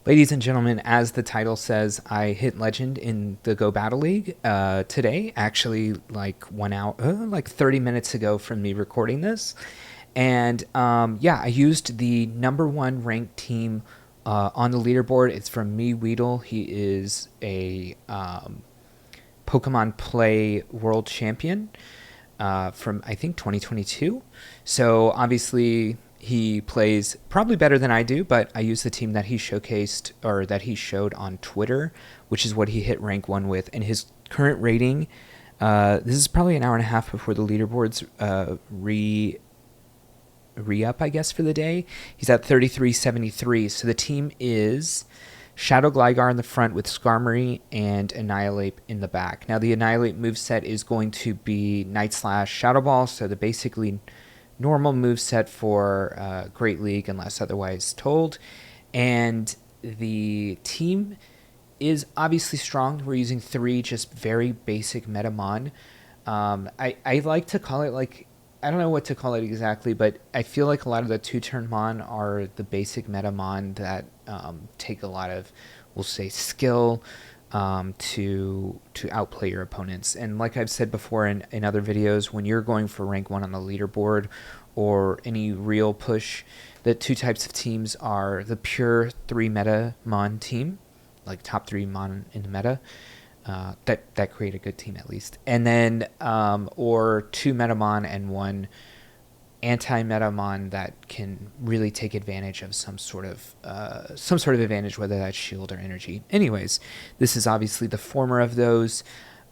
Ladies and gentlemen, as the title says, I hit legend in the Go Battle League today. Actually, like 1 hour, like 30 minutes ago from me recording this. And yeah, I used the #1 ranked team on the leaderboard. It's from me, Weedle. He is a Pokemon Play World Champion from, I think, 2022. So obviously he plays probably better than I do, but I use the team that he showcased or that he showed on Twitter, which is what he hit rank 1 with. And his current rating, this is probably an hour and a half before the leaderboards re-up, I guess, for the day. He's at 3373. So the team is Shadow Gligar in the front with Skarmory and Annihilape in the back. Now the Annihilape moveset is going to be Night Slash, Shadow Ball, so the basically normal moveset for Great League unless otherwise told. And the team is obviously strong. We're using 3 just very basic Metamon. I like to call it like, I don't know what to call it exactly, but I feel like a lot of the 2-turn Mon are the basic Metamon that take a lot of, we'll say, skill to outplay your opponents. And like I've said before in other videos, when you're going for rank 1 on the leaderboard or any real push, the 2 types of teams are the pure 3 meta Mon team, like top 3 Mon in the meta, that create a good team at least, and then or 2 Metamon and 1 anti-Metamon that can really take advantage of some sort of advantage, whether that's shield or energy. Anyways, this is obviously the former of those.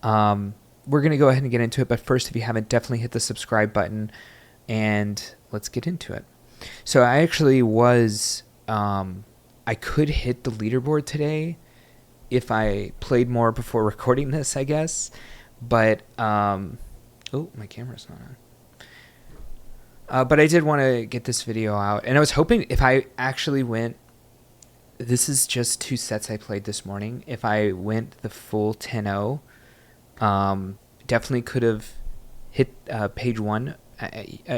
We're gonna go ahead and get into it, but first, if you haven't, definitely hit the subscribe button, and let's get into it. So I actually was I could hit the leaderboard today if I played more before recording this, I guess. But, oh, my camera's not on. But I did want to get this video out. And I was hoping if I actually went, this is just 2 sets I played this morning. If I went the full 10-0, definitely could have hit page 1.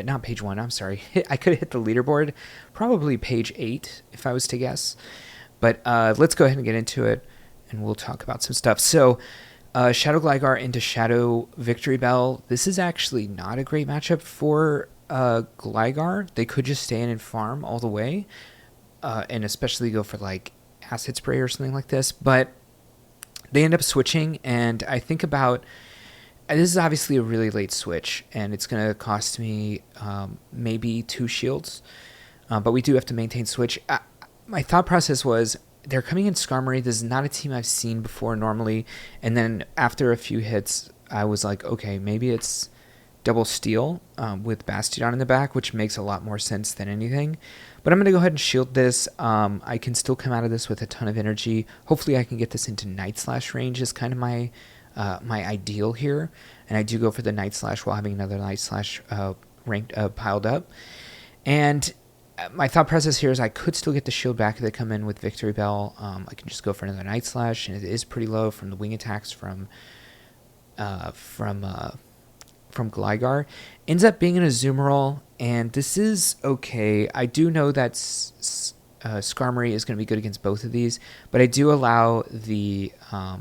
Not page 1, I'm sorry. I could have hit the leaderboard. Probably page 8, if I was to guess. But let's go ahead and get into it, and we'll talk about some stuff. So, Shadow Gligar into Shadow Victory Bell. This is actually not a great matchup for Gligar. They could just stay in and farm all the way, and especially go for like Acid Spray or something like this. But they end up switching, and I think about, this is obviously a really late switch, and it's going to cost me maybe 2 shields, but we do have to maintain switch. My thought process was, they're coming in Skarmory. This is not a team I've seen before normally. And then after a few hits, I was like, okay, maybe it's double steal with Bastiodon in the back, which makes a lot more sense than anything. But I'm going to go ahead and shield this. I can still come out of this with a ton of energy. Hopefully I can get this into Night Slash range is kind of my ideal here. And I do go for the Night Slash while having another Night Slash ranked piled up. And my thought process here is I could still get the shield back if they come in with Victory Bell. I can just go for another Night Slash, and it is pretty low from the wing attacks from Gligar. Ends up being an Azumarill, and this is okay. I do know that Skarmory is going to be good against both of these, but I do allow the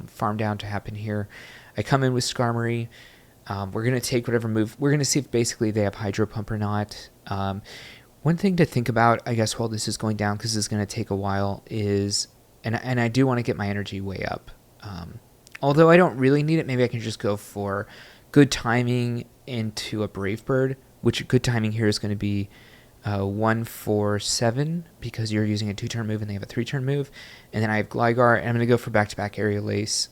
farm down to happen here. I come in with Skarmory. We're going to take whatever move. We're going to see if basically they have Hydro Pump or not. One thing to think about, I guess, while this is going down, because this is going to take a while, is, and I do want to get my energy way up. Although I don't really need it, maybe I can just go for good timing into a Brave Bird, which good timing here is going to be 1, 4, 7, because you're using a 2-turn move and they have a 3-turn move. And then I have Gligar, and I'm going to go for back-to-back Aerial Ace.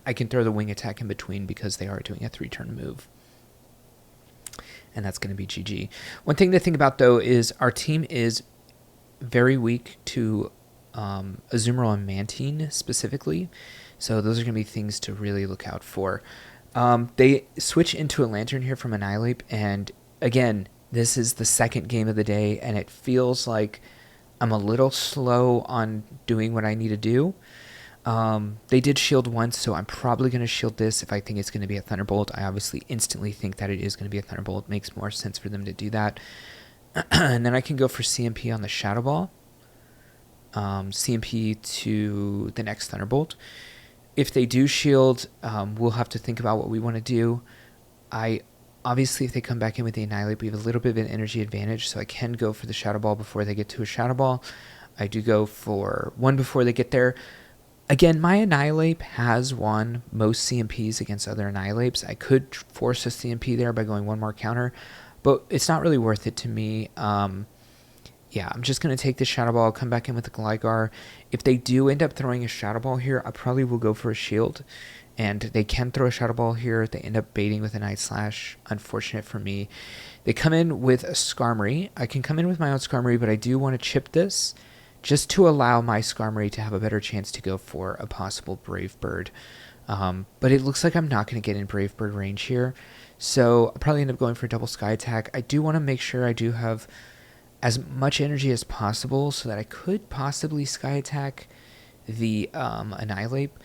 I can throw the wing attack in between because they are doing a 3-turn move. And that's going to be GG. One thing to think about, though, is our team is very weak to Azumarill and Mantine specifically. So those are going to be things to really look out for. They switch into a Lantern here from Annihilape. And again, this is the second game of the day, and it feels like I'm a little slow on doing what I need to do. They did shield once, so I'm probably going to shield this if I think it's going to be a Thunderbolt. I obviously instantly think that it is going to be a Thunderbolt. It makes more sense for them to do that. And then I can go for CMP on the Shadow Ball. CMP to the next Thunderbolt. If they do shield, we'll have to think about what we want to do. Obviously, if they come back in with the Annihilape, we have a little bit of an energy advantage, so I can go for the Shadow Ball before they get to a Shadow Ball. I do go for one before they get there. Again, my Annihilape has won most CMPs against other Annihilapes. I could force a CMP there by going one more counter, but it's not really worth it to me. Yeah, I'm just going to take the Shadow Ball, come back in with the Gligar. If they do end up throwing a Shadow Ball here, I probably will go for a Shield. And they can throw a Shadow Ball here. They end up baiting with a Night Slash. Unfortunate for me. They come in with a Skarmory. I can come in with my own Skarmory, but I do want to chip this just to allow my Skarmory to have a better chance to go for a possible Brave Bird. But it looks like I'm not going to get in Brave Bird range here. So I'll probably end up going for a double Sky Attack. I do want to make sure I do have as much energy as possible so that I could possibly Sky Attack the Annihilape.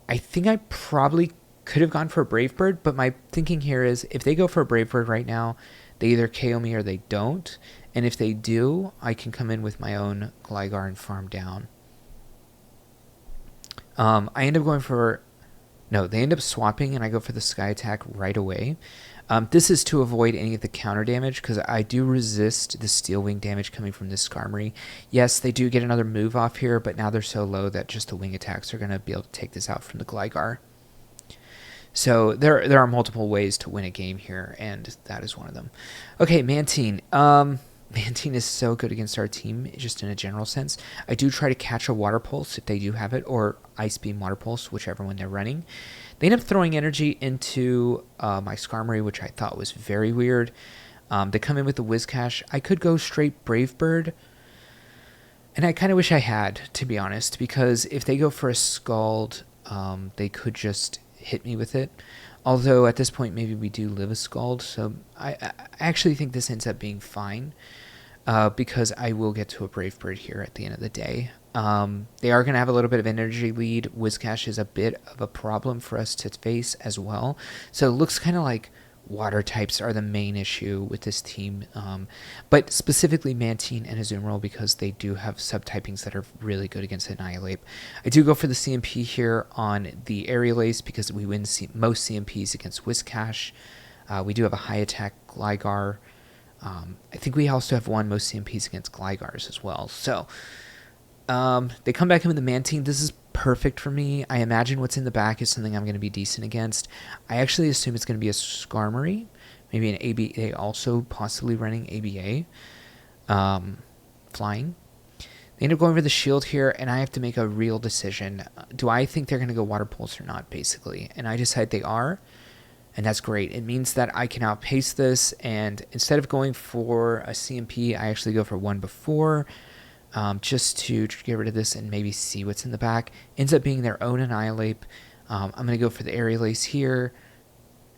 I think I probably could have gone for a Brave Bird, but my thinking here is if they go for a Brave Bird right now, they either KO me or they don't. And if they do, I can come in with my own Gligar and farm down. I end up going for... No, they end up swapping and I go for the Sky Attack right away. This is to avoid any of the counter damage because I do resist the Steel Wing damage coming from this Skarmory. Yes, they do get another move off here, but now they're so low that just the wing attacks are going to be able to take this out from the Gligar. So there are multiple ways to win a game here, and that is one of them. Okay, Mantine. Mantine is so good against our team, just in a general sense. I do try to catch a Water Pulse if they do have it, or Ice Beam Water Pulse, whichever one they're running. They end up throwing energy into my Skarmory, which I thought was very weird. They come in with the Whiscash. I could go straight Brave Bird, and I kind of wish I had, to be honest, because if they go for a Scald, they could just hit me with it. Although at this point maybe we do live a Scald, so I actually think this ends up being fine because I will get to a Brave Bird here at the end of the day. They are going to have a little bit of energy lead. Whiscash is a bit of a problem for us to face as well. So it looks kind of like water types are the main issue with this team, but specifically Mantine and Azumarill because they do have subtypings that are really good against Annihilape. I do go for the CMP here on the Aerial Ace because we win most CMPs against Whiscash. We do have a high attack Gligar. I think we also have won most CMPs against Gligars as well. So they come back in with the Mantine. This is perfect for me. I imagine what's in the back is something I'm going to be decent against. I actually assume it's going to be a Skarmory, maybe an ABA also, possibly running ABA, flying. They end up going for the shield here, and I have to make a real decision. Do I think they're going to go Water Pulse or not, basically? And I decide they are, and that's great. It means that I can outpace this, and instead of going for a CMP, I actually go for one before, just to get rid of this and maybe see what's in the back. Ends up being their own Annihilape. I'm going to go for the Aerial Ace here,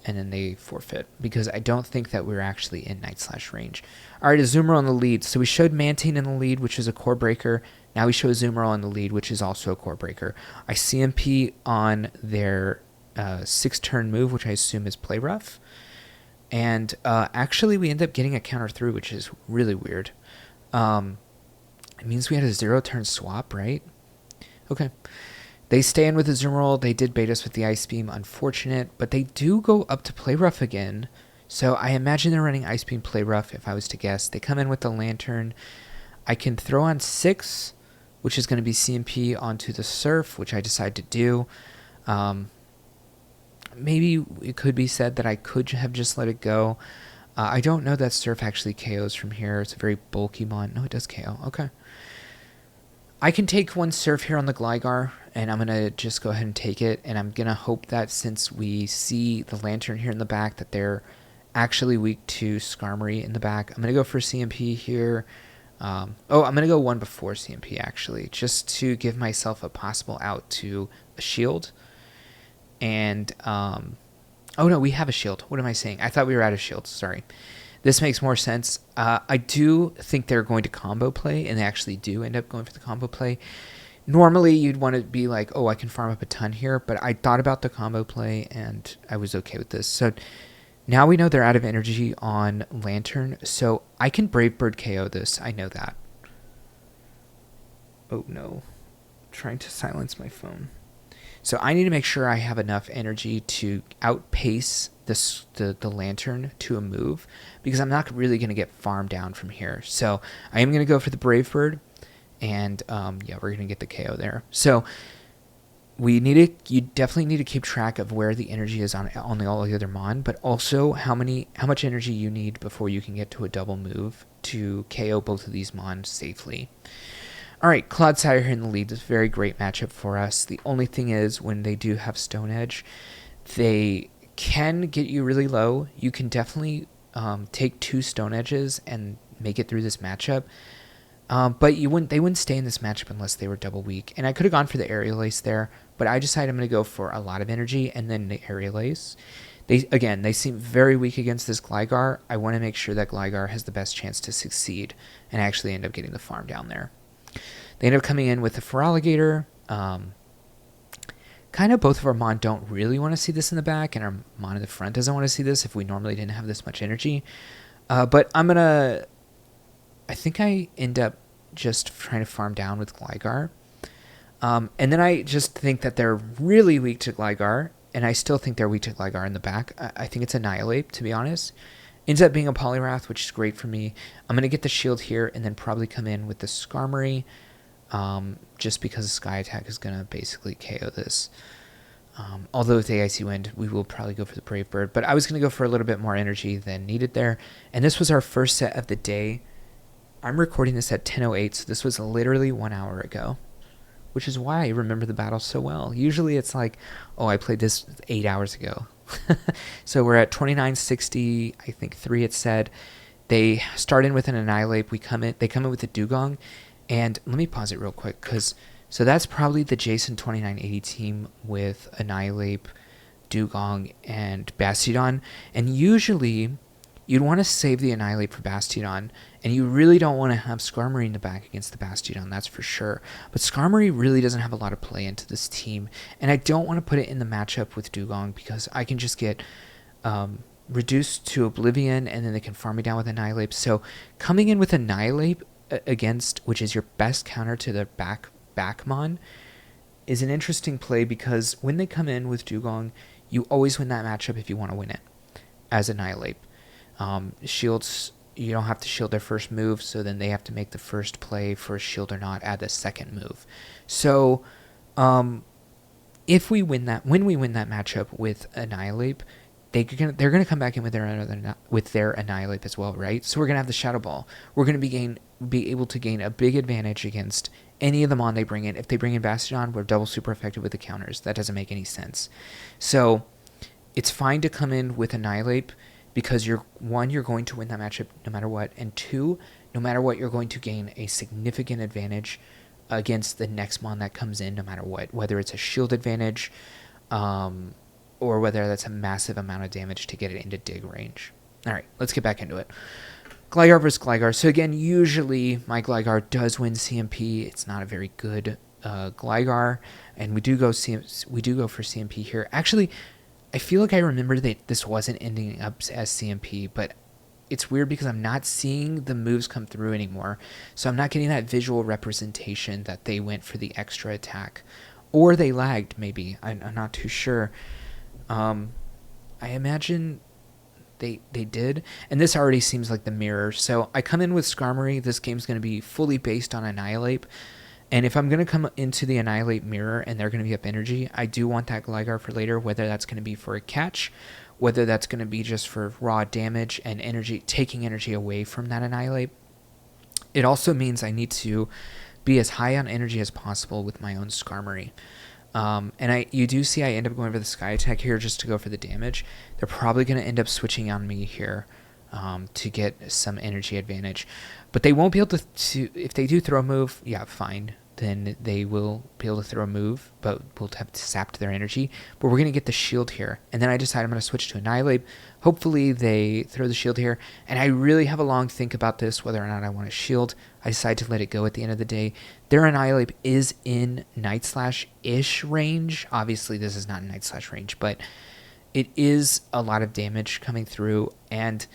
and then they forfeit because I don't think that we're actually in Night Slash range. All right, Azumarill on the lead. So we showed Mantine in the lead, which is a Core Breaker. Now we show Azumarill in the lead, which is also a Core Breaker. I CMP on their 6-turn move, which I assume is Play Rough. And actually, we end up getting a counter through, which is really weird. It means we had a 0-turn swap, right? Okay. They stay in with the Azumarill. They did bait us with the Ice Beam. Unfortunate. But they do go up to Play Rough again. So I imagine they're running Ice Beam Play Rough, if I was to guess. They come in with the Lantern. I can throw on 6, which is going to be CMP onto the Surf, which I decide to do. Maybe it could be said that I could have just let it go. I don't know that Surf actually KOs from here. It's a very bulky mon. No, it does KO. Okay. I can take one Surf here on the Gligar, and I'm going to just go ahead and take it. And I'm going to hope that since we see the Lantern here in the back, that they're actually weak to Skarmory in the back. I'm going to go for CMP here. I'm going to go one before CMP, actually, just to give myself a possible out to a shield. And, oh no, we have a shield. What am I saying? I thought we were out of shields. Sorry. This makes more sense. I do think they're going to combo play, and they actually do end up going for the combo play. Normally, you'd want to be like, oh, I can farm up a ton here, but I thought about the combo play, and I was okay with this. So now we know they're out of energy on Lantern, so I can Brave Bird KO this. I know that. Oh no, trying to silence my phone. So I need to make sure I have enough energy to outpace the lantern to a move, because I'm not really going to get farmed down from here. So I am going to go for the Brave Bird, and yeah, we're going to get the KO there. So you definitely need to keep track of where the energy is on all the other mon, but also how much energy you need before you can get to a double move to KO both of these mon safely. All right, Clodsire here in the lead. It's a very great matchup for us. The only thing is, when they do have Stone Edge, they can get you really low. You can definitely take 2 Stone Edges and make it through this matchup. But they wouldn't stay in this matchup unless they were double weak. And I could have gone for the Aerial Ace there, but I decided I'm going to go for a lot of energy and then the Aerial Ace. They seem very weak against this Gligar. I want to make sure that Gligar has the best chance to succeed and actually end up getting the farm down there. They end up coming in with the Feraligatr. Kind of both of our Mon don't really want to see this in the back, and our Mon in the front doesn't want to see this if we normally didn't have this much energy. But I think I end up just trying to farm down with Gligar. And then I just think that they're really weak to Gligar, and I still think they're weak to Gligar in the back. I think it's Annihilape, to be honest. Ends up being a Poliwrath, which is great for me. I'm going to get the shield here and then probably come in with the Skarmory, just because Sky Attack is going to basically KO this. Although with the Icy Wind, we will probably go for the Brave Bird. But I was going to go for a little bit more energy than needed there. And this was our first set of the day. I'm recording this at 10:08, so this was literally 1 hour ago, which is why I remember the battle so well. Usually it's like, oh, I played this 8 hours ago. So we're at 2960, I think 3 it said. They start in with an Annihilape. They come in with a Dugong. And let me pause it real quick, so that's probably the Jason 2980 team with Annihilape, Dugong, and Bastiodon. And usually you'd want to save the Annihilape for Bastiodon, and you really don't want to have Skarmory in the back against the Bastiodon, that's for sure. But Skarmory really doesn't have a lot of play into this team, and I don't want to put it in the matchup with Dugong because I can just get reduced to oblivion, and then they can farm me down with Annihilape. So coming in with Annihilape which is your best counter to their backmon, is an interesting play, because when they come in with Dugong, you always win that matchup if you want to win it as Annihilape. Shields, you don't have to shield their first move, so then they have to make the first play for a shield or not at the second move. So when we win that matchup with Annihilape, they're gonna come back in with their Annihilape as well, right? So we're gonna have the Shadow Ball. We're gonna be able to gain a big advantage against any of the Mon they bring in. If they bring in Bastiodon, we're double super effective with the counters. That doesn't make any sense. So it's fine to come in with Annihilape, because you're going to win that matchup no matter what, and 2, no matter what, you're going to gain a significant advantage against the next Mon that comes in no matter what, whether it's a shield advantage, or whether that's a massive amount of damage to get it into dig range. All right, let's get back into it. Gligar versus Gligar. So again, usually my Gligar does win CMP. It's not a very good Gligar, and we do go for CMP here. Actually, I feel like I remember that this wasn't ending up as CMP, but it's weird because I'm not seeing the moves come through anymore. So I'm not getting that visual representation that they went for the extra attack. Or they lagged, maybe. I'm not too sure. I imagine they did. And this already seems like the mirror. So I come in with Skarmory. This game's going to be fully based on Annihilape. And if I'm going to come into the Annihilape mirror and they're going to be up energy, I do want that Gligar for later, whether that's going to be for a catch, whether that's going to be just for raw damage and energy, taking energy away from that Annihilape. It also means I need to be as high on energy as possible with my own Skarmory. And you do see I end up going for the Sky Attack here just to go for the damage. They're probably going to end up switching on me here to get some energy advantage. But they won't be able to if they do throw a move, yeah, fine. Then they will be able to throw a move, but we'll have to sap their energy. But we're going to get the shield here. And then I decide I'm going to switch to Annihilape. Hopefully they throw the shield here. And I really have a long think about this, whether or not I want to shield. I decide to let it go at the end of the day. Their Annihilape is in Night Slash-ish range. Obviously, this is not Night Slash range, but it is a lot of damage coming through. And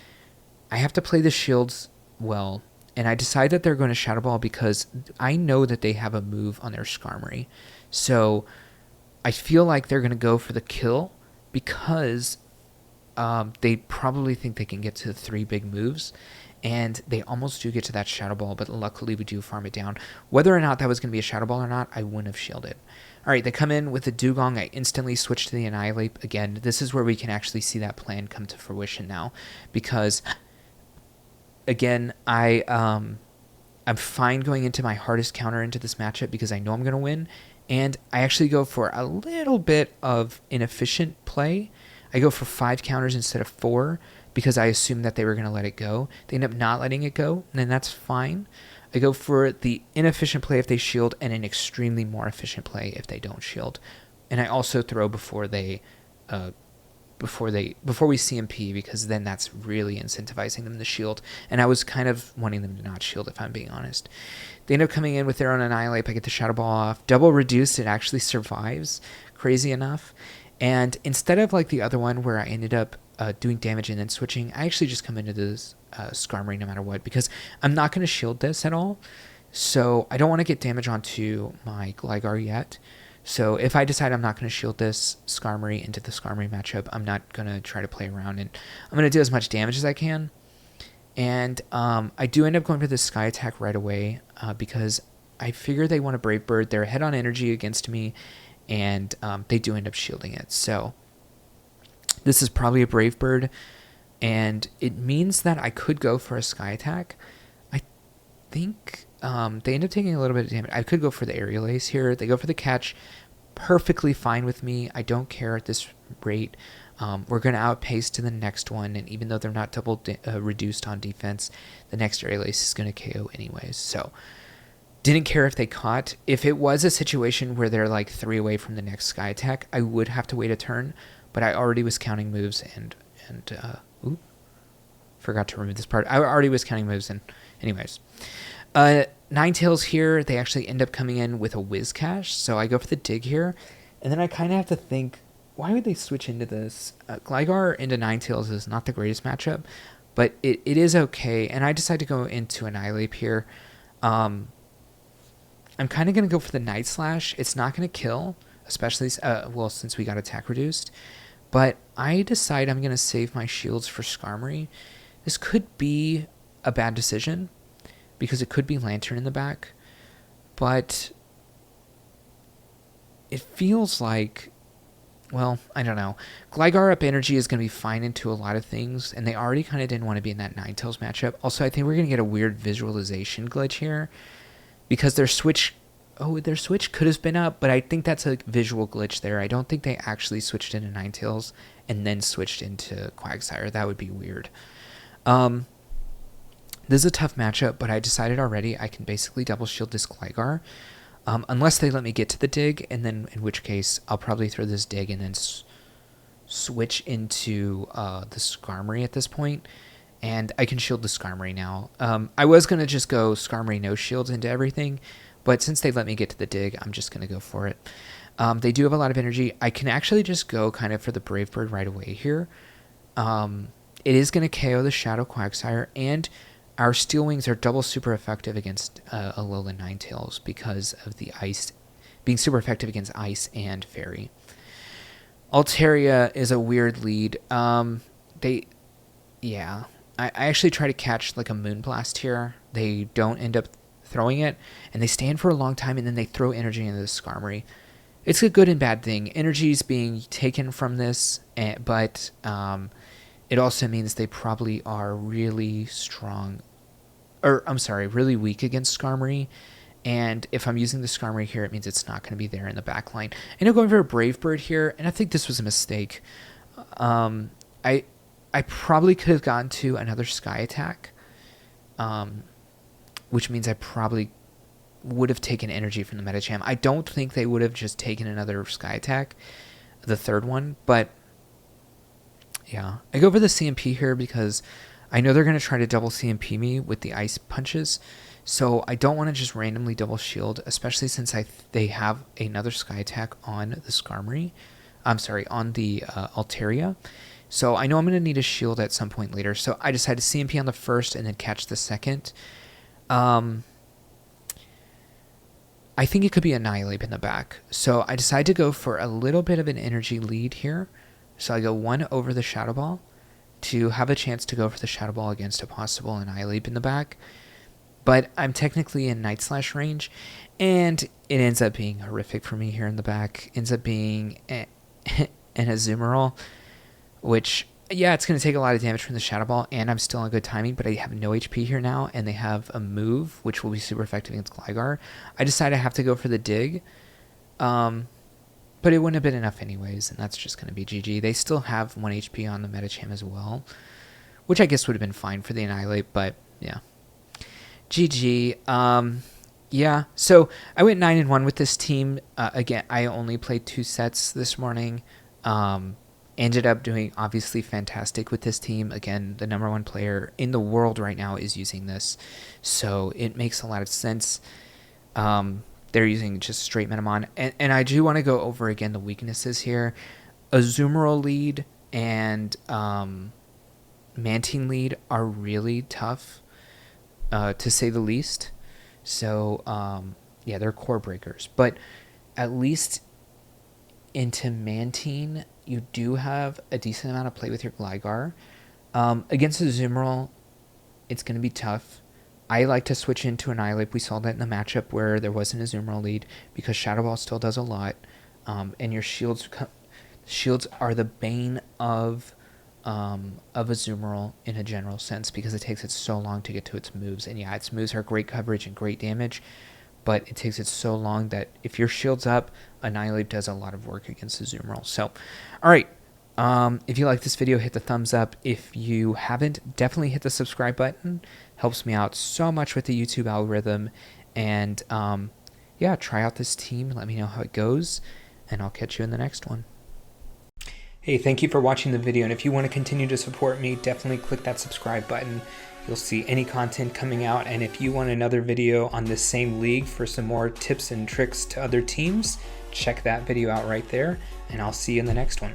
I have to play the shields well. And I decide that they're going to Shadow Ball because I know that they have a move on their Skarmory. So I feel like they're going to go for the kill because they probably think they can get to the 3 big moves. And they almost do get to that Shadow Ball, but luckily we do farm it down. Whether or not that was going to be a Shadow Ball or not, I wouldn't have shielded. All right, they come in with the Dugong. I instantly switch to the Annihilape. Again, this is where we can actually see that plan come to fruition now. Because, again, I'm fine going into my hardest counter into this matchup because I know I'm going to win. And I actually go for a little bit of inefficient play. I go for 5 counters instead of 4 because I assumed that they were going to let it go. They end up not letting it go, and then that's fine. I go for the inefficient play if they shield and an extremely more efficient play if they don't shield. And I also throw before we CMP because then that's really incentivizing them to shield. And I was kind of wanting them to not shield if I'm being honest. They end up coming in with their own Annihilape. I get the Shadow Ball off. Double reduced, it actually survives, crazy enough. And instead of like the other one where I ended up doing damage and then switching, I actually just come into this Skarmory no matter what because I'm not going to shield this at all. So I don't want to get damage onto my Gligar yet. So if I decide I'm not going to shield this Skarmory into the Skarmory matchup, I'm not going to try to play around, and I'm going to do as much damage as I can. And I do end up going for the Sky Attack right away because I figure they want to Brave Bird. They're ahead on energy against me, and they do end up shielding it. So this is probably a Brave Bird, and it means that I could go for a Sky Attack. I think they end up taking a little bit of damage. I could go for the Aerial Ace here. They go for the catch. Perfectly fine with me. I don't care at this rate. We're going to outpace to the next one, and even though they're not double reduced on defense, the next Aerial Ace is going to KO anyways. So didn't care if they caught. If it was a situation where they're like 3 away from the next Sky Attack, I would have to wait a turn, but I already was counting moves and forgot to remove this part. I already was counting moves, and anyways. Ninetales here, they actually end up coming in with a Whiscash, so I go for the dig here, and then I kind of have to think, why would they switch into this? Gligar into Ninetales is not the greatest matchup, but it is okay, and I decide to go into Annihilape here. I'm kind of going to go for the Night Slash. It's not going to kill, especially, since we got attack reduced, but I decide I'm going to save my shields for Skarmory. This could be a bad decision, because it could be Lantern in the back, but it feels like, well, I don't know. Gligar up energy is going to be fine into a lot of things, and they already kind of didn't want to be in that Ninetales matchup. Also, I think we're going to get a weird visualization glitch here, because their switch could have been up, but I think that's a visual glitch there. I don't think they actually switched into Ninetales and then switched into Quagsire. That would be weird. This is a tough matchup, but I decided already I can basically double shield this Gligar. Unless they let me get to the dig, and then in which case I'll probably throw this dig and then switch into the Skarmory at this point. And I can shield the Skarmory now. I was going to just go Skarmory no shields into everything, but since they let me get to the dig, I'm just going to go for it. They do have a lot of energy. I can actually just go kind of for the Brave Bird right away here. It is going to KO the Shadow Quagsire, and our Steel Wings are double super effective against Alolan Ninetales because of the ice, being super effective against Ice and Fairy. Altaria is a weird lead. I actually try to catch like a Moonblast here. They don't end up throwing it, and they stand for a long time, and then they throw energy into the Skarmory. It's a good and bad thing. Energy is being taken from this, but it also means they probably are really strong, really weak against Skarmory. And if I'm using the Skarmory here, it means it's not going to be there in the back line. I end up going for a Brave Bird here, and I think this was a mistake. I probably could have gotten to another Sky Attack, which means I probably would have taken energy from the Medicham. I don't think they would have just taken another Sky Attack, the third one, but yeah. I go for the CMP here because I know they're going to try to double CMP me with the Ice Punches, so I don't want to just randomly double shield, especially since they have another Sky Attack on the Skarmory. I'm sorry, on the Altaria. So I know I'm going to need a shield at some point later, so I decided to CMP on the first and then catch the second. I think it could be Annihilape in the back. So I decided to go for a little bit of an energy lead here. So I go 1 over the Shadow Ball to have a chance to go for the Shadow Ball against a possible Annihilape in the back. But I'm technically in Night Slash range, and it ends up being horrific for me here in the back. Ends up being an Azumarill, which, yeah, it's going to take a lot of damage from the Shadow Ball, and I'm still on good timing, but I have no HP here now, and they have a move, which will be super effective against Gligar. I decided I have to go for the Dig, but it wouldn't have been enough anyways, and that's just going to be GG. They still have 1 HP on the Medicham as well, which I guess would have been fine for the Annihilape, but yeah. GG. Yeah, so I went 9-1 with this team. Again, I only played 2 sets this morning. Ended up doing obviously fantastic with this team. Again, the #1 player in the world right now is using this, so it makes a lot of sense. They're using just straight Metamon, and I do want to go over again the weaknesses here. Azumarill lead and Mantine lead are really tough, to say the least. So yeah, they're core breakers, but at least into Mantine, you do have a decent amount of play with your Gligar. Against Azumarill, it's going to be tough. I like to switch into Annihilape. We saw that in the matchup where there was an Azumarill lead, because Shadow Ball still does a lot, and your shields are the bane of Azumarill in a general sense, because it takes it so long to get to its moves. And yeah, its moves are great coverage and great damage, but it takes it so long that if your shield's up, Annihilape does a lot of work against Azumarill. So, all right. If you like this video, hit the thumbs up. If you haven't, definitely hit the subscribe button. Helps me out so much with the YouTube algorithm. And yeah, try out this team. Let me know how it goes, and I'll catch you in the next one. Hey, thank you for watching the video, and if you want to continue to support me, definitely click that subscribe button. You'll see any content coming out, and if you want another video on this same league for some more tips and tricks to other teams, check that video out right there, and I'll see you in the next one.